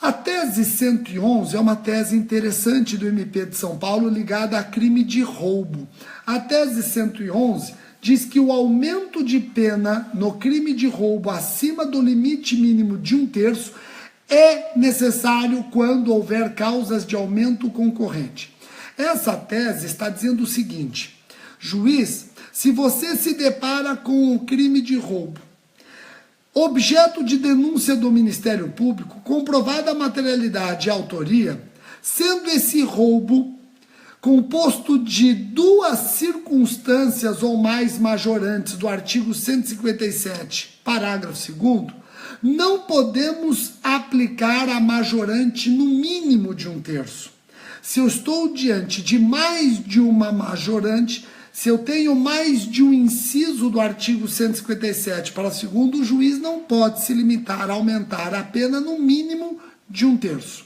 A tese 111 é uma tese interessante do MP de São Paulo ligada a crime de roubo. A tese 111 diz que o aumento de pena no crime de roubo acima do limite mínimo de 1/3 é necessário quando houver causas de aumento concorrente. Essa tese está dizendo o seguinte: juiz, se você se depara com um crime de roubo, objeto de denúncia do Ministério Público, comprovada a materialidade e a autoria, sendo esse roubo composto de 2 circunstâncias ou mais majorantes do artigo 157, parágrafo 2º, não podemos aplicar a majorante no mínimo de 1/3. Se eu estou diante de mais de uma majorante, se eu tenho mais de um inciso do artigo 157, parágrafo 2º, o juiz não pode se limitar a aumentar a pena no mínimo de 1/3.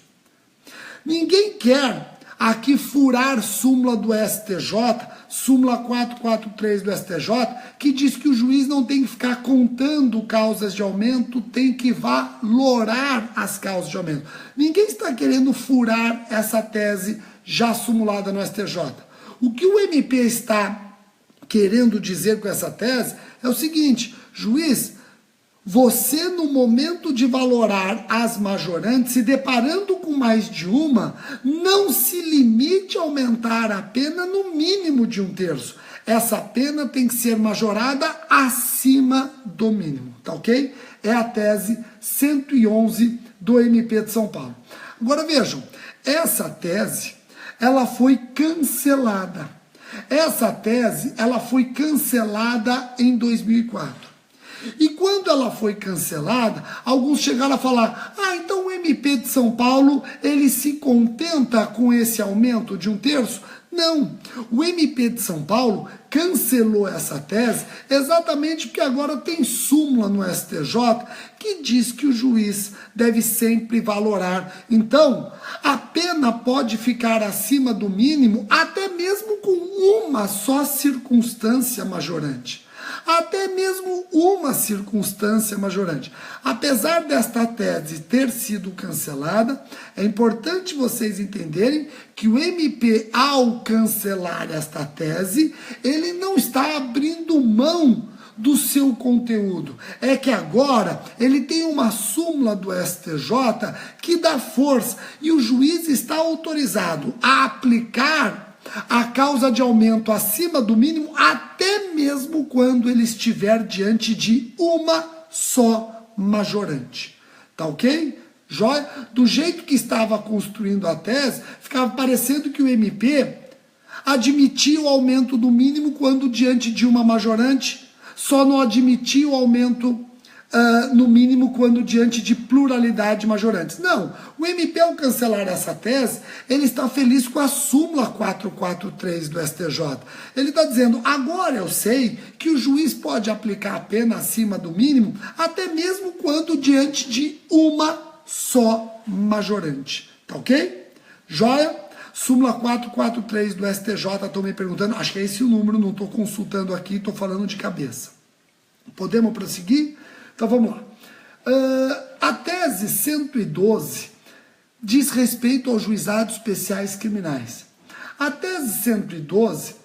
Ninguém quer aqui furar súmula do STJ, súmula 443 do STJ, que diz que o juiz não tem que ficar contando causas de aumento, tem que valorar as causas de aumento. Ninguém está querendo furar essa tese já sumulada no STJ. O que o MP está querendo dizer com essa tese é o seguinte: juiz, você no momento de valorar as majorantes, se deparando com mais de uma, não se limite a aumentar a pena no mínimo de 1/3. Essa pena tem que ser majorada acima do mínimo, tá ok? É a tese 111 do MP de São Paulo. Agora vejam, essa tese, ela foi cancelada. Essa tese, ela foi cancelada em 2004. E quando ela foi cancelada, alguns chegaram a falar: então o MP de São Paulo, ele se contenta com esse aumento de 1/3? Não, o MP de São Paulo cancelou essa tese exatamente porque agora tem súmula no STJ que diz que o juiz deve sempre valorar. Então, a pena pode ficar acima do mínimo até mesmo com uma só circunstância majorante. Até mesmo uma circunstância majorante. Apesar desta tese ter sido cancelada, é importante vocês entenderem que o MP, ao cancelar esta tese, ele não está abrindo mão do seu conteúdo. É que agora ele tem uma súmula do STJ que dá força e o juiz está autorizado a aplicar a causa de aumento acima do mínimo até mesmo quando ele estiver diante de uma só majorante. Tá ok? Joia? Do jeito que estava construindo a tese, ficava parecendo que o MP admitia o aumento do mínimo quando diante de uma majorante, só não admitia o aumento no mínimo quando diante de pluralidade de majorantes. Não, o MP ao cancelar essa tese, ele está feliz com a súmula 443 do STJ. Ele está dizendo: agora eu sei que o juiz pode aplicar a pena acima do mínimo, até mesmo quando diante de uma só majorante. Tá ok? Joia? Súmula 443 do STJ, estou me perguntando, acho que é esse o número, não estou consultando aqui, estou falando de cabeça. Podemos prosseguir? Então vamos lá. A tese 112 diz respeito aos juizados especiais criminais. A tese 112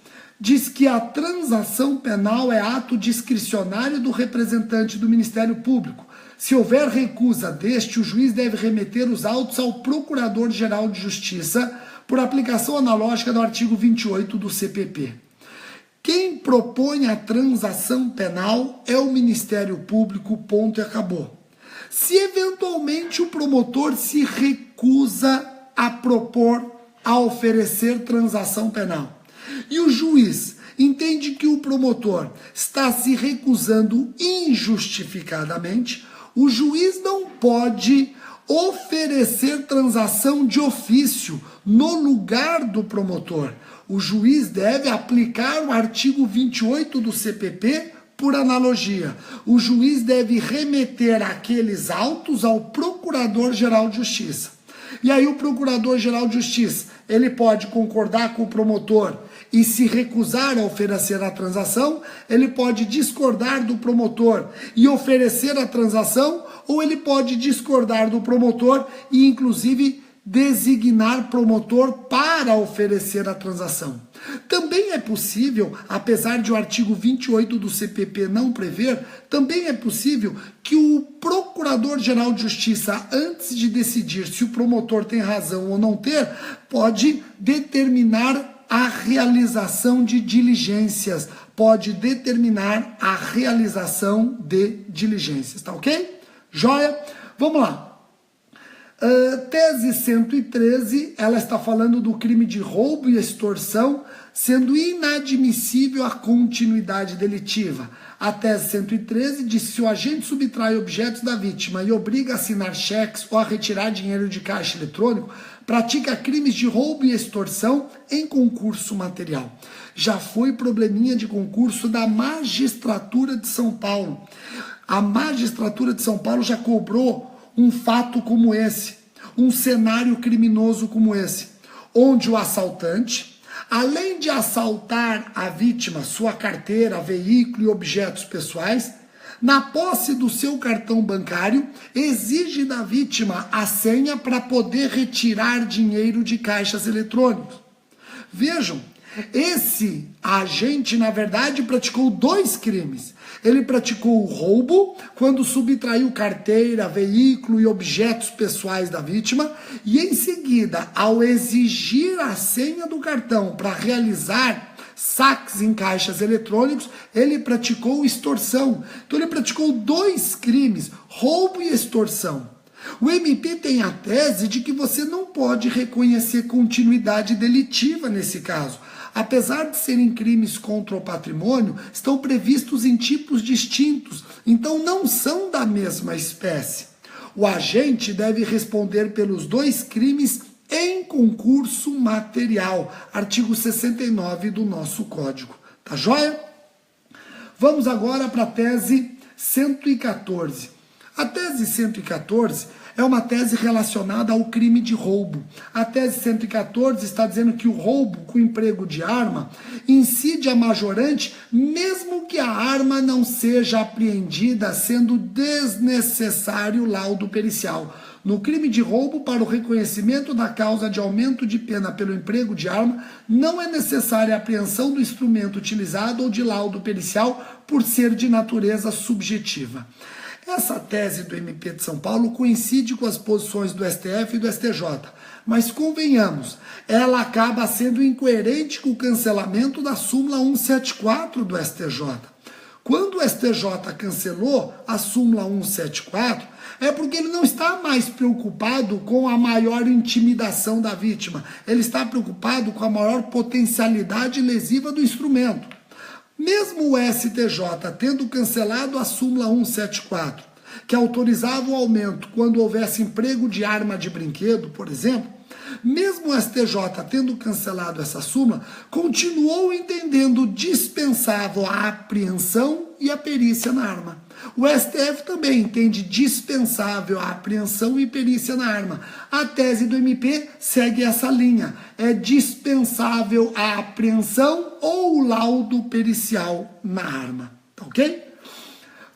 diz que a transação penal é ato discricionário do representante do Ministério Público. Se houver recusa deste, o juiz deve remeter os autos ao Procurador-Geral de Justiça por aplicação analógica do artigo 28 do CPP. Quem propõe a transação penal é o Ministério Público, ponto e acabou. Se eventualmente o promotor se recusa a propor, a oferecer transação penal, e o juiz entende que o promotor está se recusando injustificadamente, o juiz não pode oferecer transação de ofício no lugar do promotor. O juiz deve aplicar o artigo 28 do CPP por analogia. O juiz deve remeter aqueles autos ao Procurador-Geral de Justiça. E aí o Procurador-Geral de Justiça, ele pode concordar com o promotor e se recusar a oferecer a transação, ele pode discordar do promotor e oferecer a transação, ou ele pode discordar do promotor e, inclusive, designar promotor para oferecer a transação. Também é possível, apesar de o artigo 28 do CPP não prever, também é possível que o Procurador-Geral de Justiça, antes de decidir se o promotor tem razão ou não ter, pode determinar a realização de diligências, tá ok? Joia? Vamos lá. Tese 113, ela está falando do crime de roubo e extorsão, sendo inadmissível a continuidade delitiva. A tese 113 diz que se o agente subtrai objetos da vítima e obriga a assinar cheques ou a retirar dinheiro de caixa eletrônico, pratica crimes de roubo e extorsão em concurso material. Já foi probleminha de concurso da magistratura de São Paulo. A magistratura de São Paulo já cobrou um fato como esse, um cenário criminoso como esse, onde o assaltante, além de assaltar a vítima, sua carteira, veículo e objetos pessoais, na posse do seu cartão bancário, exige da vítima a senha para poder retirar dinheiro de caixas eletrônicos. Vejam, esse agente, na verdade, praticou dois crimes. Ele praticou o roubo, quando subtraiu carteira, veículo e objetos pessoais da vítima, e em seguida, ao exigir a senha do cartão para realizar saques em caixas eletrônicos, ele praticou extorsão. Então ele praticou dois crimes, roubo e extorsão. O MP tem a tese de que você não pode reconhecer continuidade delitiva nesse caso. Apesar de serem crimes contra o patrimônio, estão previstos em tipos distintos, então não são da mesma espécie. O agente deve responder pelos dois crimes em concurso material, artigo 69 do nosso Código. Tá joia? Vamos agora para a tese 114. A tese 114 é uma tese relacionada ao crime de roubo. A tese 114 está dizendo que o roubo com emprego de arma incide a majorante, mesmo que a arma não seja apreendida, sendo desnecessário laudo pericial. No crime de roubo, para o reconhecimento da causa de aumento de pena pelo emprego de arma, não é necessária a apreensão do instrumento utilizado ou de laudo pericial, por ser de natureza subjetiva. Essa tese do MP de São Paulo coincide com as posições do STF e do STJ, mas convenhamos, ela acaba sendo incoerente com o cancelamento da súmula 174 do STJ. Quando o STJ cancelou a súmula 174, é porque ele não está mais preocupado com a maior intimidação da vítima, ele está preocupado com a maior potencialidade lesiva do instrumento. Mesmo o STJ tendo cancelado a súmula 174, que autorizava o aumento quando houvesse emprego de arma de brinquedo, por exemplo, mesmo o STJ tendo cancelado essa súmula, continuou entendendo dispensável a apreensão e a perícia na arma. O STF também entende dispensável a apreensão e perícia na arma. A tese do MP segue essa linha. É dispensável a apreensão ou o laudo pericial na arma. Tá ok?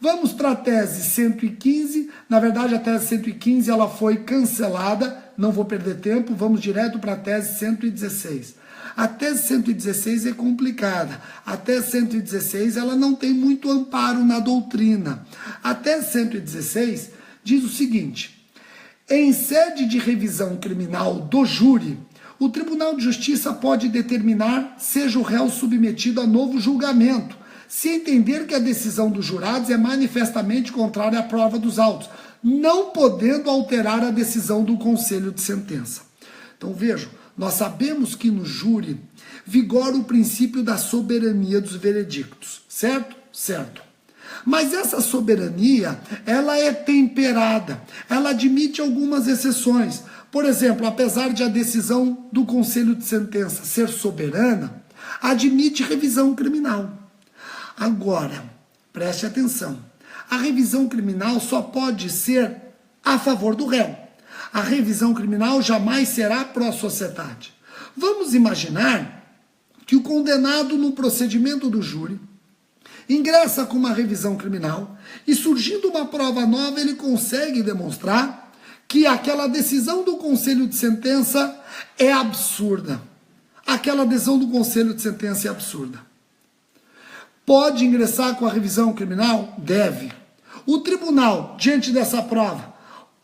Vamos para a tese 115. Na verdade, a tese 115 ela foi cancelada. Não vou perder tempo. Vamos direto para a tese 116. A tese 116 é complicada. A tese 116 ela não tem muito amparo na doutrina. A tese 116 diz o seguinte: em sede de revisão criminal do júri, o Tribunal de Justiça pode determinar seja o réu submetido a novo julgamento, se entender que a decisão dos jurados é manifestamente contrária à prova dos autos, não podendo alterar a decisão do conselho de sentença. Então vejam, nós sabemos que no júri vigora o princípio da soberania dos veredictos, certo? Certo. Mas essa soberania, ela é temperada, ela admite algumas exceções. Por exemplo, apesar de a decisão do conselho de sentença ser soberana, admite revisão criminal. Agora, preste atenção, a revisão criminal só pode ser a favor do réu. A revisão criminal jamais será pró-sociedade. Vamos imaginar que o condenado no procedimento do júri ingressa com uma revisão criminal e, surgindo uma prova nova, ele consegue demonstrar que aquela decisão do conselho de sentença é absurda. Aquela decisão do conselho de sentença é absurda. Pode ingressar com a revisão criminal? Deve. O tribunal, diante dessa prova,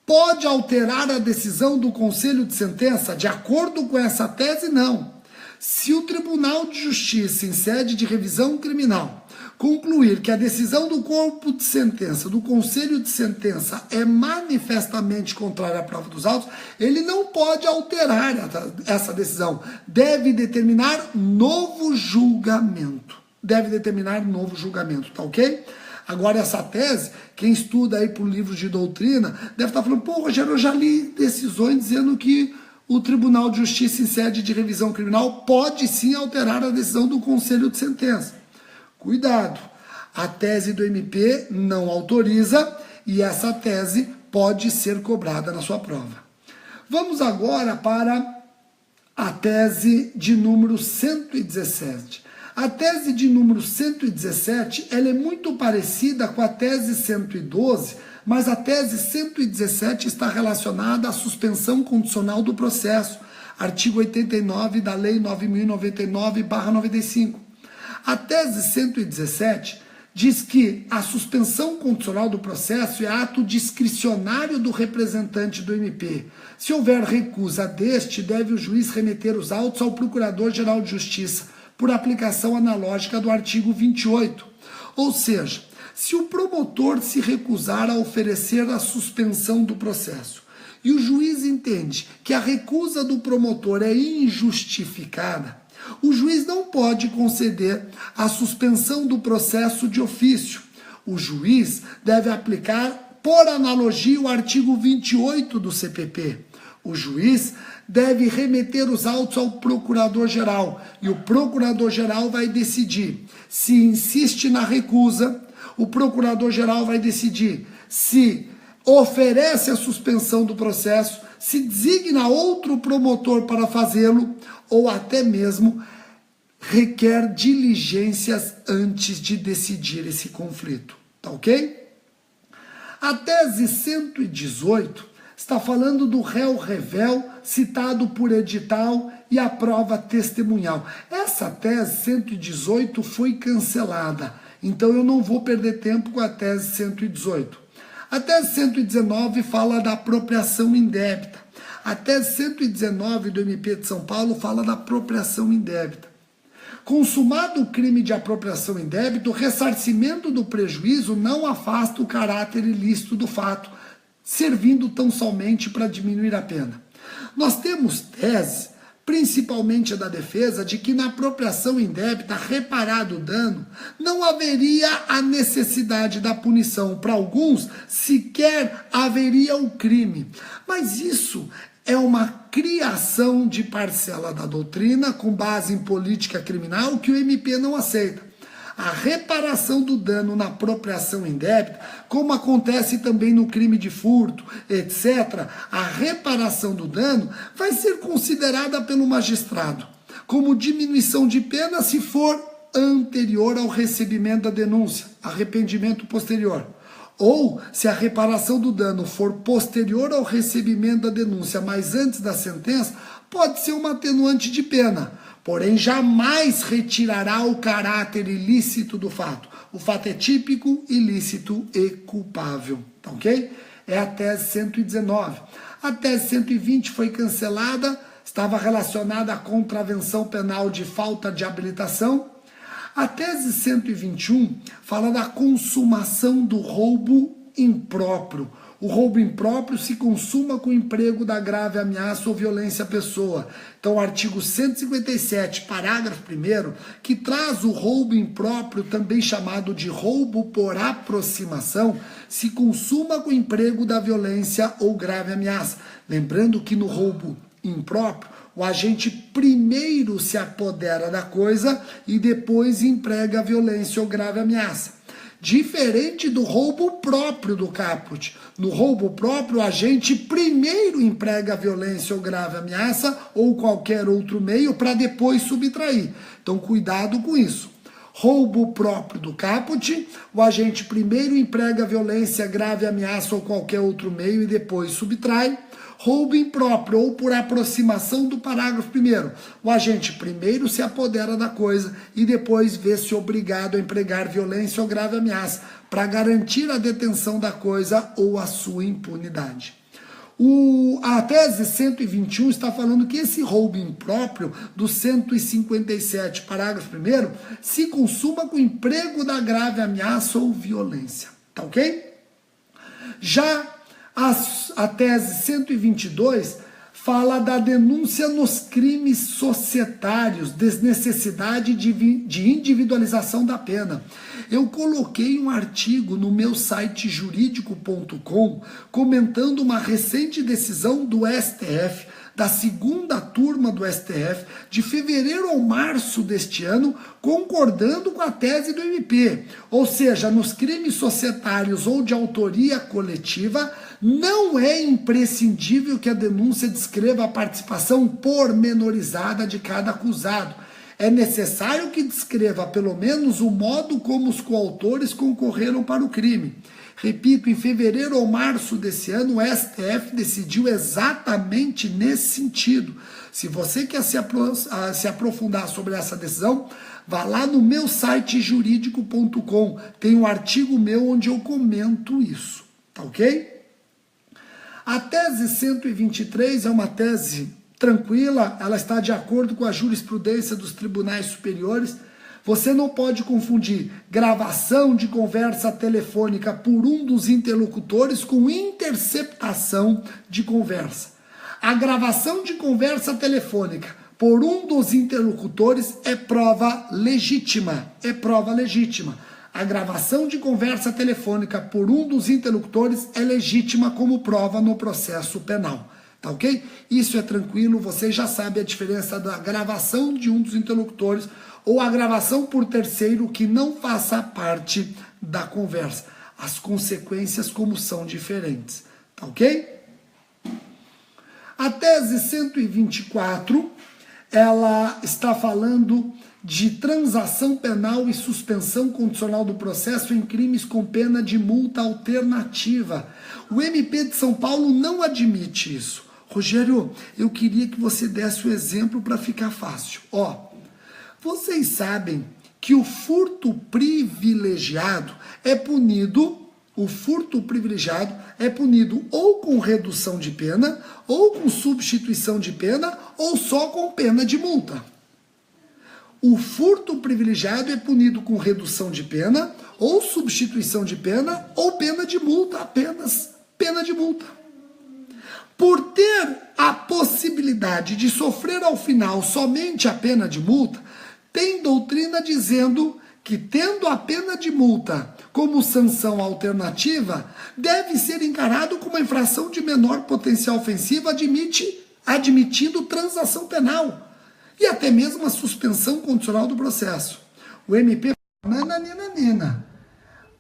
pode alterar a decisão do conselho de sentença de acordo com essa tese? Não. Se o Tribunal de Justiça, em sede de revisão criminal, concluir que a decisão do corpo de sentença, do conselho de sentença, é manifestamente contrária à prova dos autos, ele não pode alterar essa decisão. Deve determinar novo julgamento. Deve determinar novo julgamento, tá ok? Agora, essa tese, quem estuda aí por livros de doutrina, deve estar falando, pô, Rogério, eu já li decisões dizendo que o Tribunal de Justiça, em sede de revisão criminal, pode sim alterar a decisão do conselho de sentença. Cuidado, a tese do MP não autoriza e essa tese pode ser cobrada na sua prova. Vamos agora para a tese de número 117. A tese de número 117, ela é muito parecida com a tese 112, mas a tese 117 está relacionada à suspensão condicional do processo, artigo 89 da Lei 9.099/95. A tese 117 diz que a suspensão condicional do processo é ato discricionário do representante do MP. Se houver recusa deste, deve o juiz remeter os autos ao Procurador-Geral de Justiça, por aplicação analógica do artigo 28. Ou seja, se o promotor se recusar a oferecer a suspensão do processo e o juiz entende que a recusa do promotor é injustificada, o juiz não pode conceder a suspensão do processo de ofício. O juiz deve aplicar, por analogia, o artigo 28 do CPP. O juiz deve remeter os autos ao procurador-geral e o procurador-geral vai decidir se insiste na recusa, o procurador-geral vai decidir se oferece a suspensão do processo, se designa outro promotor para fazê-lo ou até mesmo requer diligências antes de decidir esse conflito. Tá ok? A tese 118 está falando do réu revel citado por edital e a prova testemunhal. Essa tese 118 foi cancelada, então eu não vou perder tempo com a tese 118. A tese 119 fala da apropriação indébita. A tese 119 do MP de São Paulo fala da apropriação indébita. Consumado o crime de apropriação indébita, o ressarcimento do prejuízo não afasta o caráter ilícito do fato, servindo tão somente para diminuir a pena. Nós temos tese, principalmente a da defesa, de que na apropriação indébita, reparado o dano, não haveria a necessidade da punição. Para alguns, sequer haveria o crime. Mas isso é uma criação de parcela da doutrina com base em política criminal que o MP não aceita. A reparação do dano na apropriação indébita, como acontece também no crime de furto, etc., a reparação do dano vai ser considerada pelo magistrado como diminuição de pena se for anterior ao recebimento da denúncia, arrependimento posterior. Ou, se a reparação do dano for posterior ao recebimento da denúncia, mas antes da sentença, pode ser uma atenuante de pena. Porém, jamais retirará o caráter ilícito do fato. O fato é típico, ilícito e culpável. Tá ok? É a tese 119. A tese 120 foi cancelada, estava relacionada à contravenção penal de falta de habilitação. A tese 121 fala da consumação do roubo impróprio. O roubo impróprio se consuma com o emprego da grave ameaça ou violência à pessoa. Então, o artigo 157, parágrafo 1º, que traz o roubo impróprio, também chamado de roubo por aproximação, se consuma com o emprego da violência ou grave ameaça. Lembrando que no roubo impróprio, o agente primeiro se apodera da coisa e depois emprega a violência ou grave ameaça. Diferente do roubo próprio do caput. No roubo próprio, o agente primeiro emprega a violência ou grave ameaça ou qualquer outro meio para depois subtrair. Então, cuidado com isso. roubo próprio do caput, o agente primeiro emprega violência, grave ameaça ou qualquer outro meio e depois subtrai. Roubo impróprio ou por aproximação do parágrafo primeiro. O agente primeiro se apodera da coisa e depois vê-se obrigado a empregar violência ou grave ameaça para garantir a detenção da coisa ou a sua impunidade. A tese 121 está falando que esse roubo impróprio do 157, parágrafo 1º, se consuma com emprego da grave ameaça ou violência. Tá ok? Já a tese 122 fala da denúncia nos crimes societários, desnecessidade de individualização da pena. Eu coloquei um artigo no meu site jurídico.com comentando uma recente decisão do STF, da segunda turma do STF, de fevereiro ou março deste ano, concordando com a tese do MP. Ou seja, nos crimes societários ou de autoria coletiva, não é imprescindível que a denúncia descreva a participação pormenorizada de cada acusado. É necessário que descreva pelo menos o modo como os coautores concorreram para o crime. Repito, em fevereiro ou março desse ano, o STF decidiu exatamente nesse sentido. Se você quer se aprofundar sobre essa decisão, vá lá no meu site jurídico.com. Tem um artigo meu onde eu comento isso. Tá ok? A tese 123 é uma tese tranquila, ela está de acordo com a jurisprudência dos tribunais superiores. Você não pode confundir gravação de conversa telefônica por um dos interlocutores com interceptação de conversa. A gravação de conversa telefônica por um dos interlocutores é prova legítima. É prova legítima. A gravação de conversa telefônica por um dos interlocutores é legítima como prova no processo penal. Tá ok? Isso é tranquilo, você já sabe a diferença da gravação de um dos interlocutores ou a gravação por terceiro que não faça parte da conversa. As consequências como são diferentes. Tá ok? A tese 124, ela está falando de transação penal e suspensão condicional do processo em crimes com pena de multa alternativa. O MP de São Paulo não admite isso. Rogério, eu queria que você desse o exemplo para ficar fácil. Vocês sabem que o furto privilegiado é punido, ou com redução de pena, ou com substituição de pena, ou só com pena de multa. O furto privilegiado é punido com redução de pena, ou substituição de pena, ou pena de multa, apenas pena de multa. Por ter a possibilidade de sofrer ao final somente a pena de multa, tem doutrina dizendo que, tendo a pena de multa como sanção alternativa, deve ser encarado como uma infração de menor potencial ofensivo, admitindo transação penal e até mesmo a suspensão condicional do processo. O MP fala, nananina,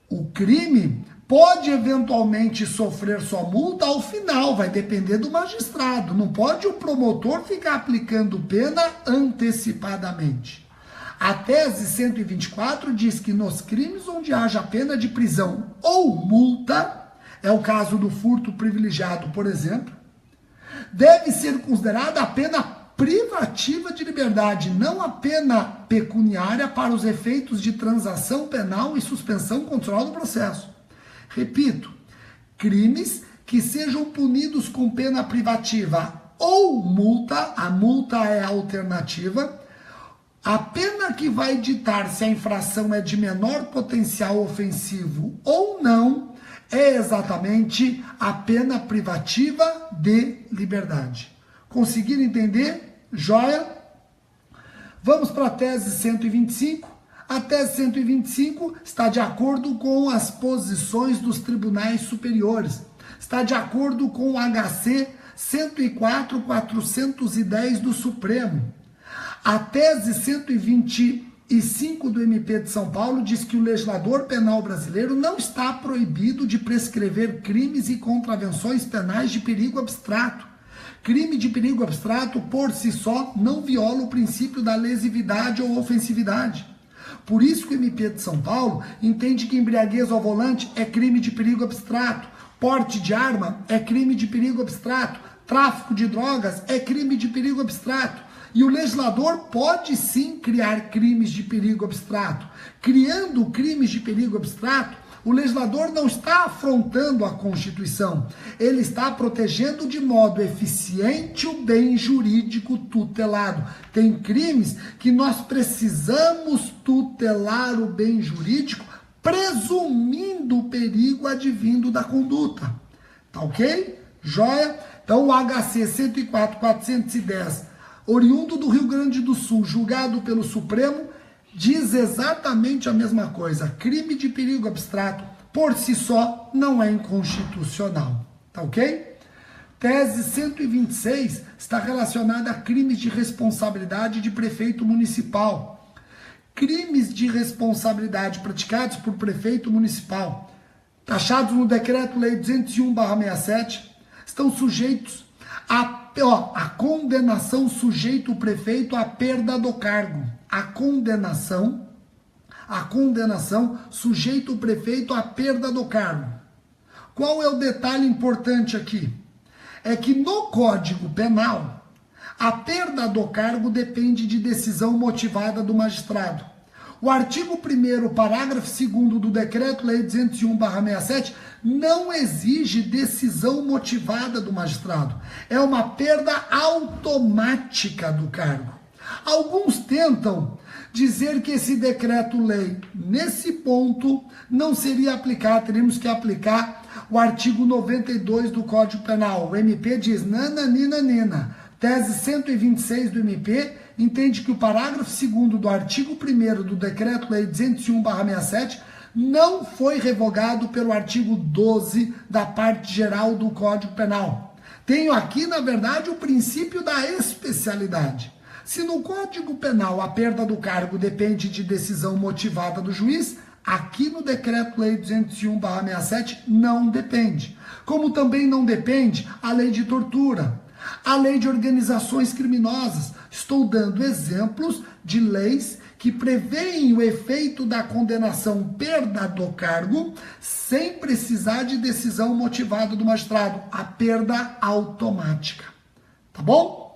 o crime pode eventualmente sofrer sua multa ao final, vai depender do magistrado. Não pode o promotor ficar aplicando pena antecipadamente. A tese 124 diz que nos crimes onde haja pena de prisão ou multa, é o caso do furto privilegiado, por exemplo, deve ser considerada a pena privativa de liberdade, não a pena pecuniária para os efeitos de transação penal e suspensão condicional do processo. Repito, crimes que sejam punidos com pena privativa ou multa, a multa é a alternativa, a pena que vai ditar se a infração é de menor potencial ofensivo ou não é exatamente a pena privativa de liberdade. Conseguiram entender? Joia? Vamos para a tese 125. A tese 125 está de acordo com as posições dos tribunais superiores. Está de acordo com o HC 104.410 do Supremo. A tese 125 do MP de São Paulo diz que o legislador penal brasileiro não está proibido de prescrever crimes e contravenções penais de perigo abstrato. Crime de perigo abstrato, por si só, não viola o princípio da lesividade ou ofensividade. Por isso que o MP de São Paulo entende que embriaguez ao volante é crime de perigo abstrato, porte de arma é crime de perigo abstrato, tráfico de drogas é crime de perigo abstrato. E o legislador pode sim criar crimes de perigo abstrato. Criando crimes de perigo abstrato, o legislador não está afrontando a Constituição, ele está protegendo de modo eficiente o bem jurídico tutelado. Tem crimes que nós precisamos tutelar o bem jurídico, presumindo o perigo advindo da conduta. Tá ok? Joia? Então o HC 104.410, oriundo do Rio Grande do Sul, julgado pelo Supremo, diz exatamente a mesma coisa. Crime de perigo abstrato, por si só, não é inconstitucional. Tá ok? Tese 126 está relacionada a crimes de responsabilidade de prefeito municipal. Crimes de responsabilidade praticados por prefeito municipal, taxados no Decreto-Lei 201/67, estão sujeitos a condenação sujeita o prefeito à perda do cargo. A condenação sujeita o prefeito à perda do cargo. Qual é o detalhe importante aqui? É que no Código Penal, a perda do cargo depende de decisão motivada do magistrado. O artigo 1º, parágrafo 2º do Decreto-Lei 201/67 não exige decisão motivada do magistrado. É uma perda automática do cargo. Alguns tentam dizer que esse decreto-lei, nesse ponto, não seria aplicado, teríamos que aplicar o artigo 92 do Código Penal. O MP diz, nananina. Tese 126 do MP entende que o parágrafo 2º do artigo 1º do Decreto-Lei 201/67 não foi revogado pelo artigo 12 da parte geral do Código Penal. Tenho aqui, na verdade, o princípio da especialidade. Se no Código Penal a perda do cargo depende de decisão motivada do juiz, aqui no Decreto-Lei 201/67 não depende. Como também não depende a lei de tortura, a lei de organizações criminosas. Estou dando exemplos de leis que prevêem o efeito da condenação perda do cargo sem precisar de decisão motivada do magistrado, a perda automática. Tá bom?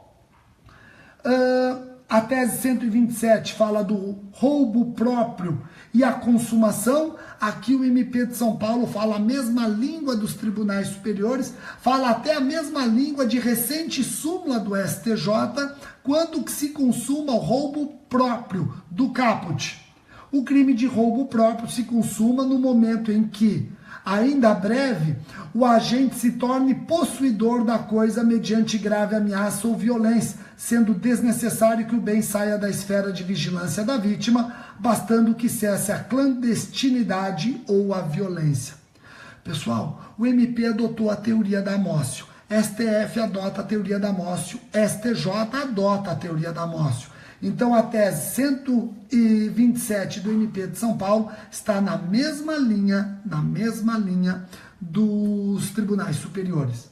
A tese 127 fala do roubo próprio e a consumação. Aqui o MP de São Paulo fala a mesma língua dos tribunais superiores, fala até a mesma língua de recente súmula do STJ, quando que se consuma o roubo próprio do caput. O crime de roubo próprio se consuma no momento em que, ainda breve, o agente se torne possuidor da coisa mediante grave ameaça ou violência, sendo desnecessário que o bem saia da esfera de vigilância da vítima, bastando que cesse a clandestinidade ou a violência. Pessoal, o MP adotou a teoria da Amócio, STF adota a teoria da Amócio, STJ adota a teoria da Amócio. Então a tese 127 do MP de São Paulo está na mesma linha dos tribunais superiores.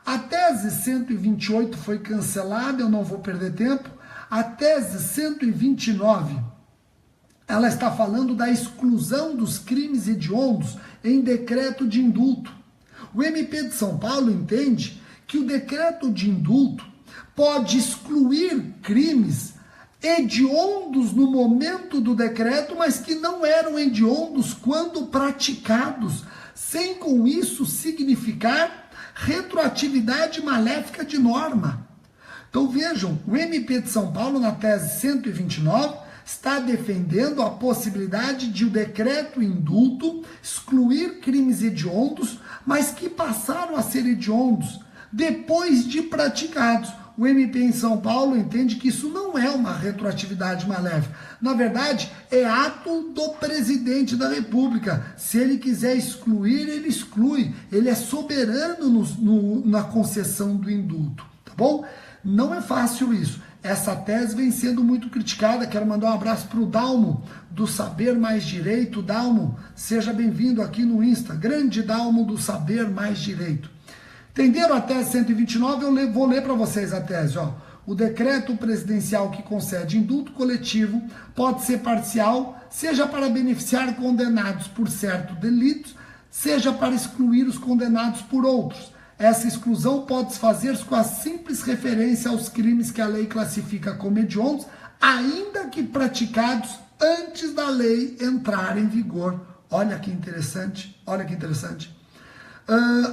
A tese 128 foi cancelada, eu não vou perder tempo. A tese 129, ela está falando da exclusão dos crimes hediondos em decreto de indulto. O MP de São Paulo entende que o decreto de indulto pode excluir crimes hediondos no momento do decreto, mas que não eram hediondos quando praticados, sem com isso significar retroatividade maléfica de norma. Então vejam, o MP de São Paulo, na tese 129, está defendendo a possibilidade de o decreto indulto excluir crimes hediondos, mas que passaram a ser hediondos depois de praticados. O MP em São Paulo entende que isso não é uma retroatividade maléfica. Na verdade, é ato do presidente da República. Se ele quiser excluir, ele exclui. Ele é soberano na concessão do indulto. Tá bom? Não é fácil isso. Essa tese vem sendo muito criticada. Quero mandar um abraço para o Dalmo, do Saber Mais Direito. Dalmo, seja bem-vindo aqui no Insta. Grande Dalmo do Saber Mais Direito. Entenderam a tese 129? Eu vou ler para vocês a tese. Ó. O decreto presidencial que concede indulto coletivo pode ser parcial, seja para beneficiar condenados por certos delitos, seja para excluir os condenados por outros. Essa exclusão pode fazer-se com a simples referência aos crimes que a lei classifica como hediondos, ainda que praticados antes da lei entrar em vigor. Olha que interessante, olha que interessante.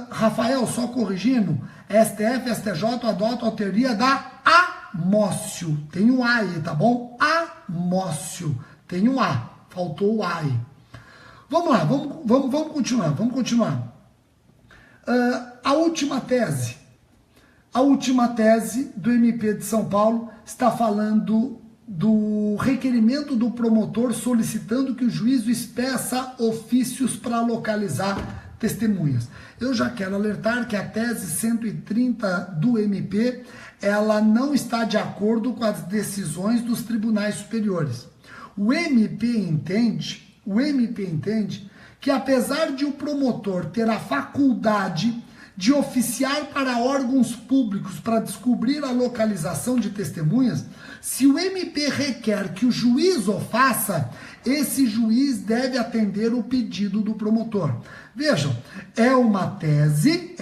Rafael, só corrigindo, STF e STJ adotam a teoria da amócio. Tem um A aí, tá bom? Amócio. Tem um A. Faltou o A aí. Vamos lá, vamos continuar. A última tese. A última tese do MP de São Paulo está falando do requerimento do promotor solicitando que o juízo espeça ofícios para localizar testemunhas. Eu já quero alertar que a tese 130 do MP, ela não está de acordo com as decisões dos tribunais superiores. O MP entende que apesar de o promotor ter a faculdade de oficiar para órgãos públicos para descobrir a localização de testemunhas, se o MP requer que o juiz o faça, esse juiz deve atender o pedido do promotor. Vejam, é uma tese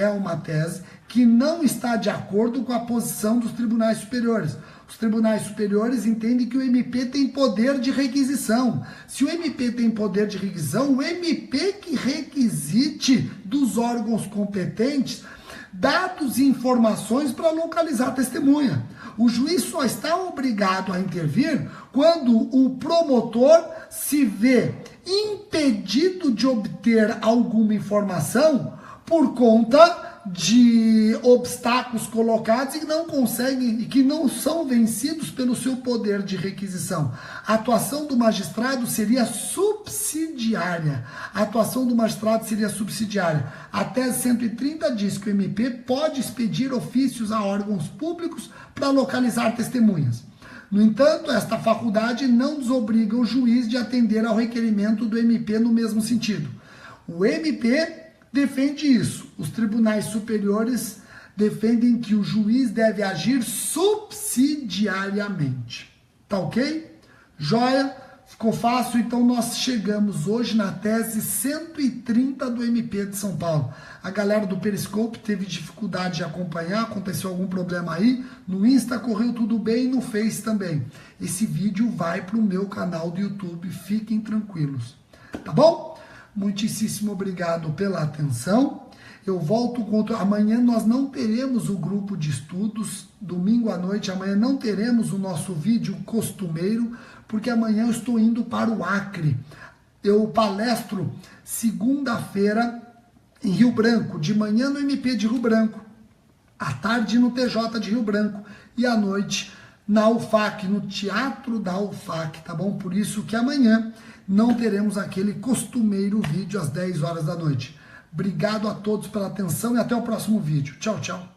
que não está de acordo com a posição dos tribunais superiores. Os tribunais superiores entendem que o MP tem poder de requisição. Se o MP tem poder de requisição, o MP que requisite dos órgãos competentes dados e informações para localizar a testemunha. O juiz só está obrigado a intervir quando o promotor se vê impedido de obter alguma informação por conta de obstáculos colocados e não conseguem e que não são vencidos pelo seu poder de requisição. A atuação do magistrado seria subsidiária. A tese 130 diz que o MP pode expedir ofícios a órgãos públicos para localizar testemunhas. No entanto, esta faculdade não desobriga o juiz de atender ao requerimento do MP no mesmo sentido. O MP defende isso. Os tribunais superiores defendem que o juiz deve agir subsidiariamente. Tá ok? Joia? Ficou fácil? Então nós chegamos hoje na tese 130 do MP de São Paulo. A galera do Periscope teve dificuldade de acompanhar, aconteceu algum problema aí. No Insta correu tudo bem, no Face também. Esse vídeo vai para o meu canal do YouTube, fiquem tranquilos. Tá bom? Muitíssimo obrigado pela atenção. Eu volto amanhã nós não teremos o grupo de estudos, domingo à noite, amanhã não teremos o nosso vídeo costumeiro, porque amanhã eu estou indo para o Acre. Eu palestro segunda-feira em Rio Branco, de manhã no MP de Rio Branco, à tarde no TJ de Rio Branco e à noite na UFAC, no Teatro da UFAC, tá bom? Por isso que amanhã não teremos aquele costumeiro vídeo às 10 horas da noite. Obrigado a todos pela atenção e até o próximo vídeo. Tchau, tchau.